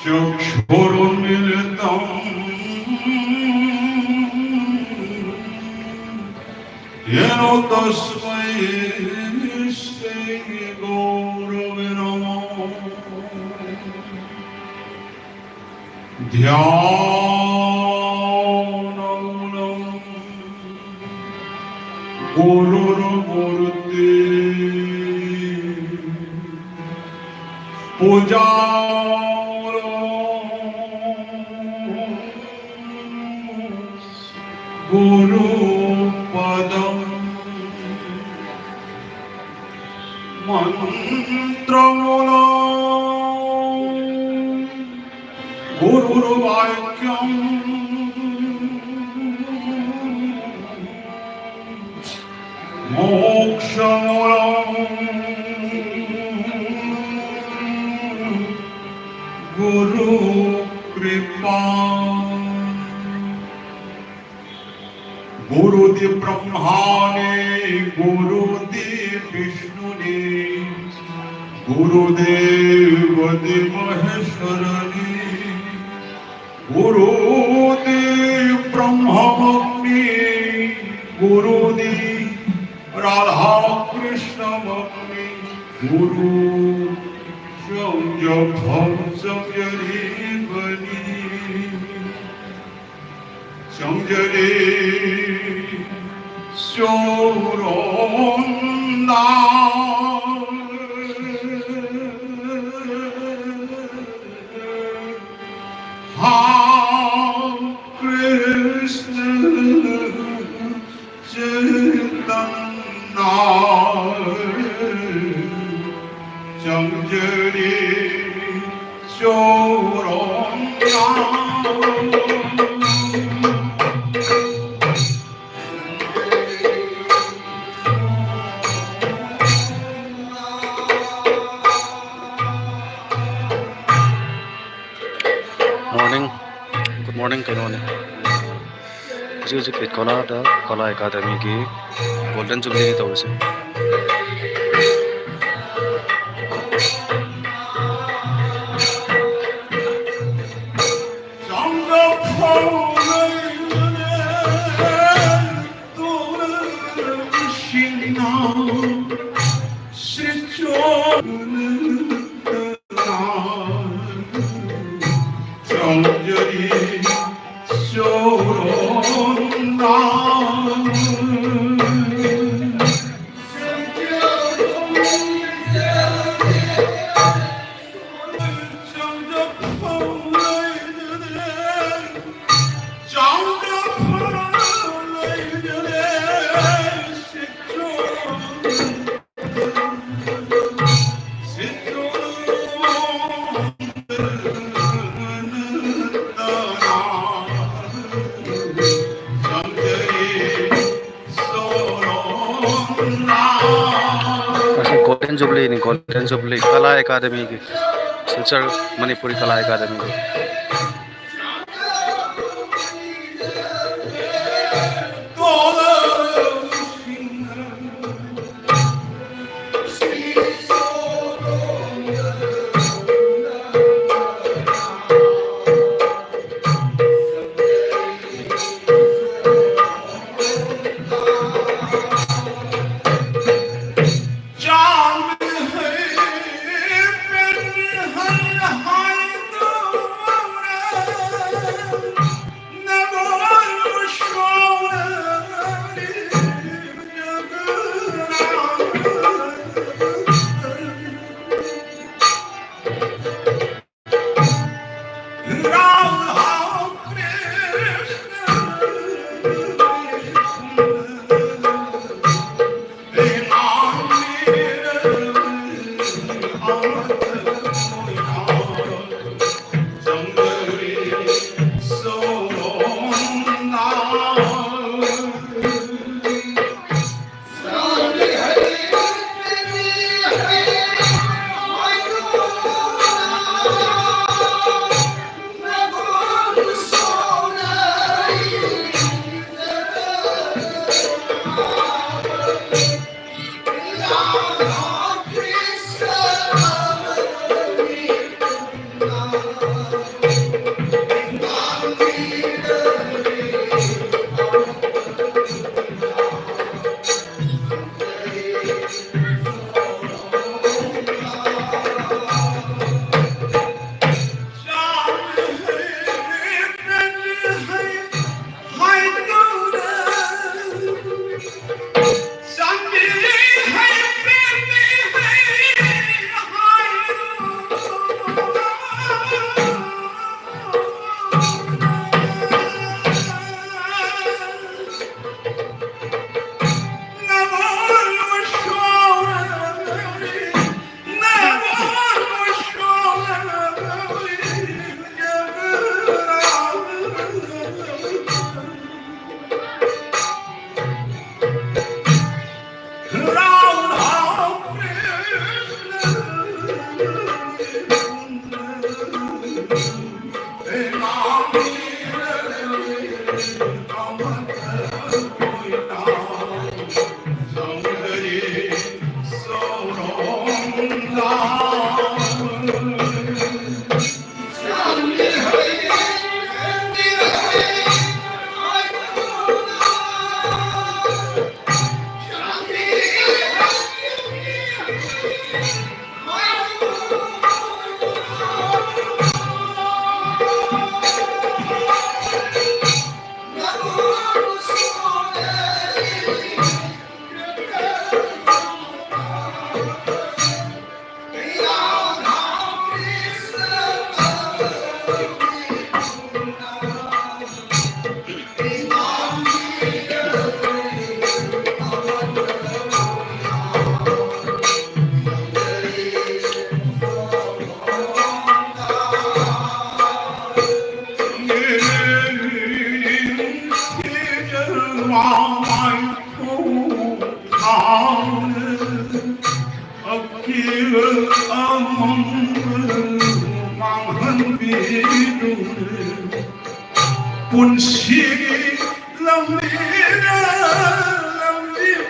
चक्षुरुन्मिलितं येन तस्मै श्रीगुरवे नमः। ध्यानमूलं गुरुर्मूर्ति पूजा गुरुपदं मन्त्रमूलं गुरुर्वाक्यं मोक्षमूलं गुरुकृपा। गुरुदेव ब्रह्माणे गुरुदेव विष्णुने गुरुदेव महेश्वरने गुरुदेव ब्रह्ममग्नि गुरुदेव राधा कृष्णमग्नि गुरु 정절이 쇼론다 하 크리스나 칠단나 정절이 쇼론다 Good morning, Kanone. This is Kala Academy ki Golden Jubilee ni tawse. Golden Jubilee Kala Academy की सिलचर मणिपुरी कला अकादमी की Bunşiri lamira lamira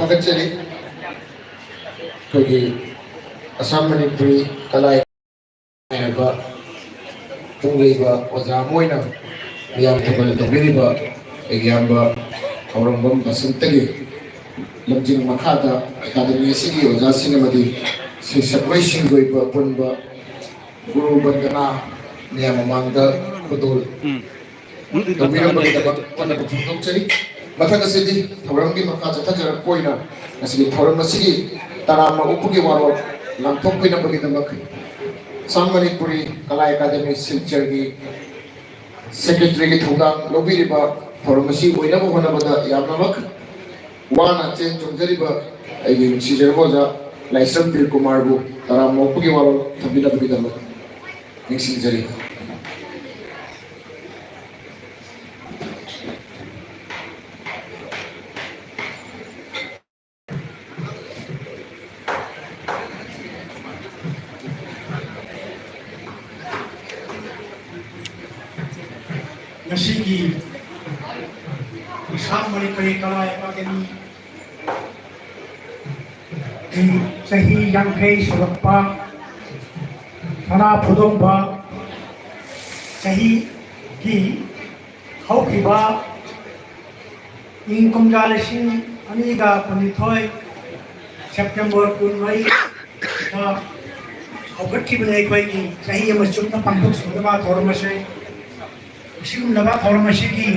Thakachari kogi Assam Manipuri Kalai ba Pungliba Oza Moina Yam Tabal Tabiriba Egyamba Aurangam Basantagi Lamjing Makata Academy Sigi Oza Cinemadi Separation Goiba Punba Guru Bandana Niyamamanga Kudul Tabiraba Thakachari Mathaga City, Tarangi Makata Tajar Poina, as we Taramasi, Tarama Upugi Waro, Lampopina Baginamak, Samari Puri, Kalai Academy, Silchergi, Secretary Tungang, Lobiriba, Taramasi, Winabana Yamamak, Wana Chen Jungariba, a Sijarosa, Lysam Pilkumarbu, Taramo Pugi Waro, Tabina Baginamak, Mixing Jerry. ꯉꯁꯤꯒꯤ ꯑꯁꯥꯝ ꯃꯅꯤꯄꯨꯔꯤ ꯀꯂꯥ academy ꯆꯍꯤ 50 ꯁꯨꯔꯛꯄ ꯁꯅꯥ ꯐꯨꯗꯣꯡꯕ ꯆꯍꯤꯒꯤ ꯍꯧꯈꯤꯕ ꯏꯪ ꯀꯨꯝꯖꯥ 2012 September 14ꯗ ꯍꯧꯒꯠꯈꯤꯕꯅꯤ ꯑꯩꯈꯣꯏꯒꯤ ꯆꯍꯤ ꯑꯃ ꯆꯨꯞꯅ ꯄꯥꯡꯊꯣꯛꯆꯒꯗꯕ ꯊꯧꯔꯝ ꯑꯁꯤ ꯑꯁꯤꯒꯨꯝꯂꯕ ꯊꯧꯔꯝ ꯑꯁꯤꯒꯤ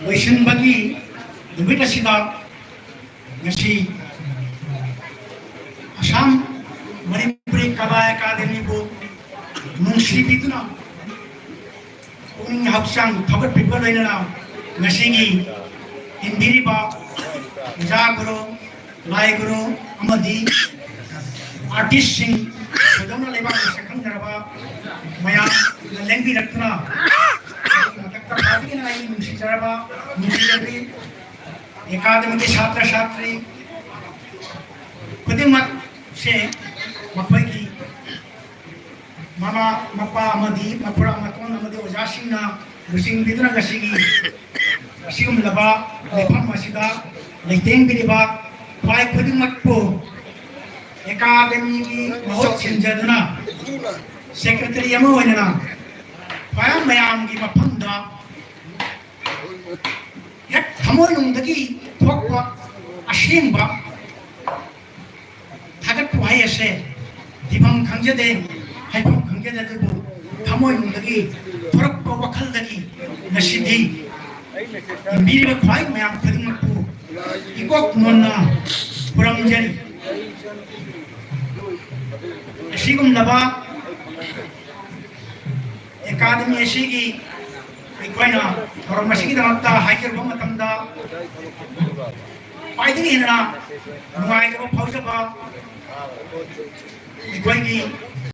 ꯂꯣꯏꯁꯤꯟꯕꯒꯤ ꯅꯨꯃꯤꯠ ꯑꯁꯤꯗ ꯉꯁꯤ ꯑꯁꯥꯝ ꯃꯅꯤꯄꯨꯔꯤ ꯀꯂꯥ ꯑꯦꯀꯥꯗꯦꯃꯤꯕꯨ ꯅꯨꯡꯁꯤꯕꯤꯗꯨꯅ ꯄꯨꯛꯅꯤꯡ ꯍꯛꯆꯥꯡ ꯊꯧꯒꯠꯄꯤꯕ ꯂꯣꯏꯅꯅ ꯉꯁꯤꯒꯤ ꯏꯟꯕꯤꯔꯤꯕ ꯑꯣꯖꯥ ꯒꯨꯔꯨ ꯂꯥꯏ ꯒꯨꯔꯨ ꯑꯃꯗꯤ आर्टिस्ट सदौना लेबाक सखंजरबा मयाम लेंबिरक्तुना मतक्ता पार्टीना आई नुसिजरबा नुसिजरबी एकाडेमी के छात्र छात्री खुदिमक से मखोइगी मामा मप्पा अमदी मपुरा मतोन अमदी ओजासिंगना लुसिंगबिदुना गसिगी असिगुमलबा लेफम असिदा लेतेंबिरिबा ख्वाइ खुदिमकपो एकाडेमी की बहुत सिंजदना सेक्रेटरी अमा होइना ख्वाइ मयाम की मफमदा एक थमोय नुंदगी थोकपा असेंबा थागत वाय असे दिभम खंजदे हाइफम खंजदे दुबु थमोय नुंदगी थोरकपा वखलदगी नसिदी इंबिरिबा ख्वाइ मयाम खुदिमकपु इकोक नोन्ना पुरमजरी असिगुमलबा एकाडेमी असिगी अखोइना थौरम असिगिदमक्ता हाइजरबा मतमदा ख्वाइदगी हेना नुंगाइजबा फाउजबा अखोइगी